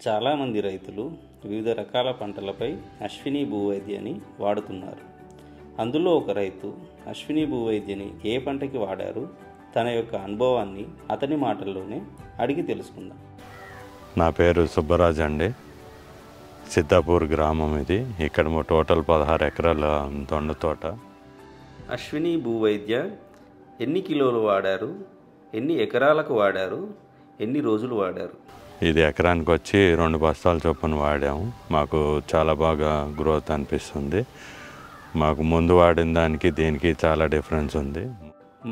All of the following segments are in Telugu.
చాలామంది రైతులు వివిధ రకాల పంటలపై అశ్విని భూవైద్యాన్ని వాడుతున్నారు. అందులో ఒక రైతు అశ్విని భూవైద్యాన్ని ఏ పంటకి వాడారు, తన యొక్క అనుభవాన్ని అతని మాటల్లోనే అడిగి తెలుసుకుందాం. నా పేరు సుబ్బరాజ్ అండి. సిద్ధాపూర్ గ్రామం ఇది. ఇక్కడ టోటల్ 16 ఎకరాల దొండ తోట. అశ్విని భూవైద్య ఎన్ని కిలోలు వాడారు, ఎన్ని ఎకరాలకు వాడారు, ఎన్ని రోజులు వాడారు? ఇది ఎకరానికి వచ్చి 2 బస్తాల చొప్పున వాడాము. మాకు చాలా బాగా గ్రోత్ అనిపిస్తుంది. మాకు ముందు వాడిన దానికి దీనికి చాలా డిఫరెన్స్ ఉంది.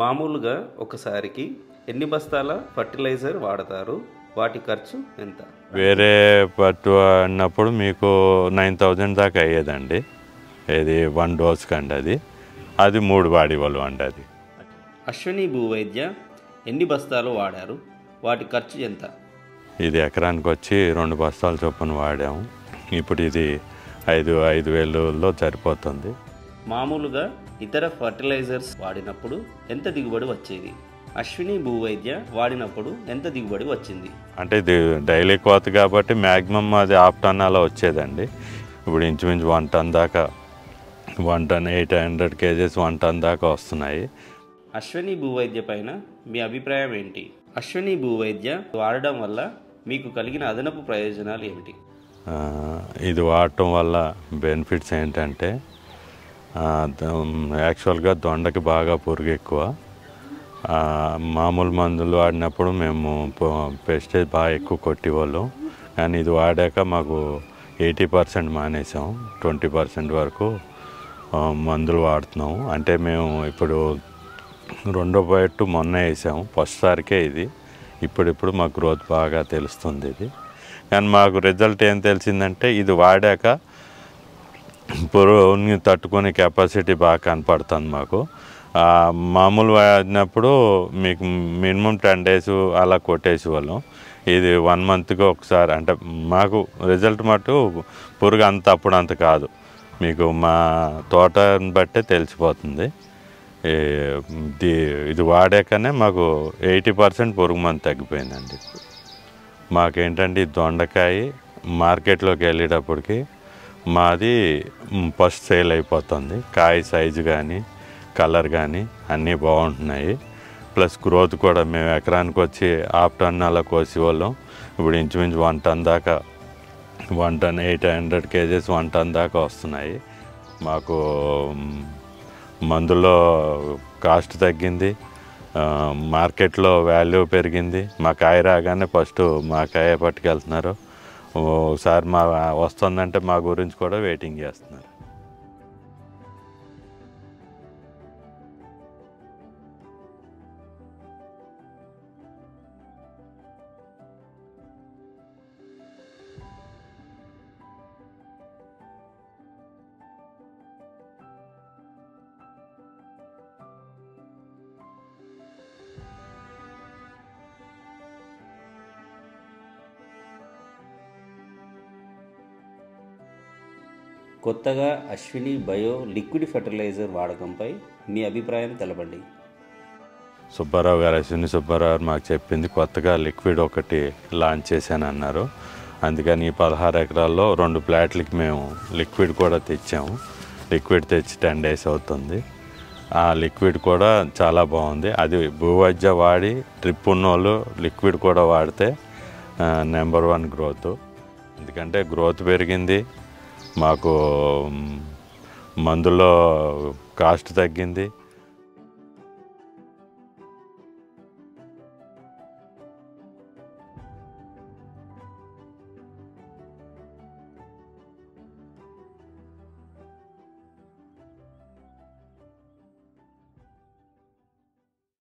మామూలుగా ఒకసారికి ఎన్ని బస్తాల ఫర్టిలైజర్ వాడతారు, వాటి ఖర్చు ఎంత? వేరే పట్టు వాడినప్పుడు మీకు 9,000 దాకా అయ్యేదండి. ఇది 1 డోస్ కండి. అది 3 వాడేవాళ్ళు అండి. అది అశ్విని భూవైద్య ఎన్ని బస్తాలు వాడారు, వాటి ఖర్చు ఎంత? ఇది ఎకరానికి వచ్చి 2 బస్తాల చొప్పున వాడాము. ఇప్పుడు ఇది 5,000లో సరిపోతుంది. మామూలుగా ఇతర ఫర్టిలైజర్స్ వాడినప్పుడు ఎంత దిగుబడి వచ్చేది? అశ్విని భూవైద్య వాడినప్పుడు ఎంత దిగుబడి వచ్చింది? అంటే ఇది డైలీ కోత కాబట్టి మ్యాక్సిమం అది 1/2 టన్ అలా వచ్చేదండి. ఇప్పుడు ఇంచుమించు 1 టన్ దాకా, 1 టన్ 800 kgs 1 టన్ దాకా వస్తున్నాయి. అశ్విని భూవైద్య పైన మీ అభిప్రాయం ఏంటి? అశ్విని భూవైద్య వాడడం వల్ల మీకు కలిగిన అదనపు ప్రయోజనాలు ఏమిటి? ఇది వాడటం వల్ల బెనిఫిట్స్ ఏంటంటే, యాక్చువల్గా దొండకి బాగా పురుగు ఎక్కువ. మామూలు మందులు వాడినప్పుడు మేము పెస్టిసైడ్ బాగా ఎక్కువ కొట్టేవాళ్ళం. కానీ ఇది వాడాక మాకు 80% మానేసాం. 20% వరకు మందులు వాడుతున్నాము. అంటే మేము ఇప్పుడు 2వ బయట మొన్న వేసాము. ఫస్ట్ సారికే ఇది. ఇప్పుడు మాకు గ్రోత్ బాగా తెలుస్తుంది ఇది. కానీ మాకు రిజల్ట్ ఏం తెలిసిందంటే, ఇది వాడాక పురుగుని తట్టుకునే కెపాసిటీ బాగా కనపడుతుంది మాకు. మామూలు వాడినప్పుడు మీకు మినిమం 10 days అలా కొట్టేసి వాళ్ళం. ఇది 1 monthకి ఒకసారి. అంటే మాకు రిజల్ట్ మటు పురుగు అప్పుడు అంత కాదు. మీకు మా తోటని బట్టే తెలిసిపోతుంది. ఇది వాడాకనే మాకు 80% పురుగు మందు తగ్గిపోయిందండి. మాకేంటంటే ఈ దొండకాయ మార్కెట్లోకి వెళ్ళేటప్పటికి మాది ఫస్ట్ సేల్ అయిపోతుంది. కాయ సైజు కానీ కలర్ కానీ అన్నీ బాగుంటున్నాయి. ప్లస్ గ్రోత్ కూడా మేము ఎకరానికి వచ్చి 1/2 టన్ అలా కోసేవాళ్ళం. ఇప్పుడు ఇంచుమించు 1 టన్ దాకా, 1 టన్ 800 kgs 1 టన్ దాకా వస్తున్నాయి. మాకు మందులో కాస్ట్ తగ్గింది, మార్కెట్లో వాల్యూ పెరిగింది. మా కాయ రాగానే ఫస్ట్ మా కాయ పట్టుకెళ్తున్నారు. ఒకసారి వస్తుందంటే మా గురించి కూడా వెయిటింగ్ చేస్తున్నారు. కొత్తగా అశ్విని బయో లిక్విడ్ ఫర్టిలైజర్ వాడకంపై మీ అభిప్రాయం తెలపండి. సుబ్బారావు గారు, అశ్విని సుబ్బారావు గారు మాకు చెప్పింది, కొత్తగా లిక్విడ్ ఒకటి లాంచ్ చేశానన్నారు. అందుకని ఈ 16 ఎకరాల్లో 2 ప్లాట్లకి మేము లిక్విడ్ కూడా తెచ్చాము. లిక్విడ్ తెచ్చి 10 days అవుతుంది. ఆ లిక్విడ్ కూడా చాలా బాగుంది. అది భూవైద్య వాడి ట్రిప్ ఉన్నోళ్ళు లిక్విడ్ కూడా వాడితే నెంబర్ 1 గ్రోత్. ఎందుకంటే గ్రోత్ పెరిగింది, మాకు మందులో కాస్ట్ తగ్గింది.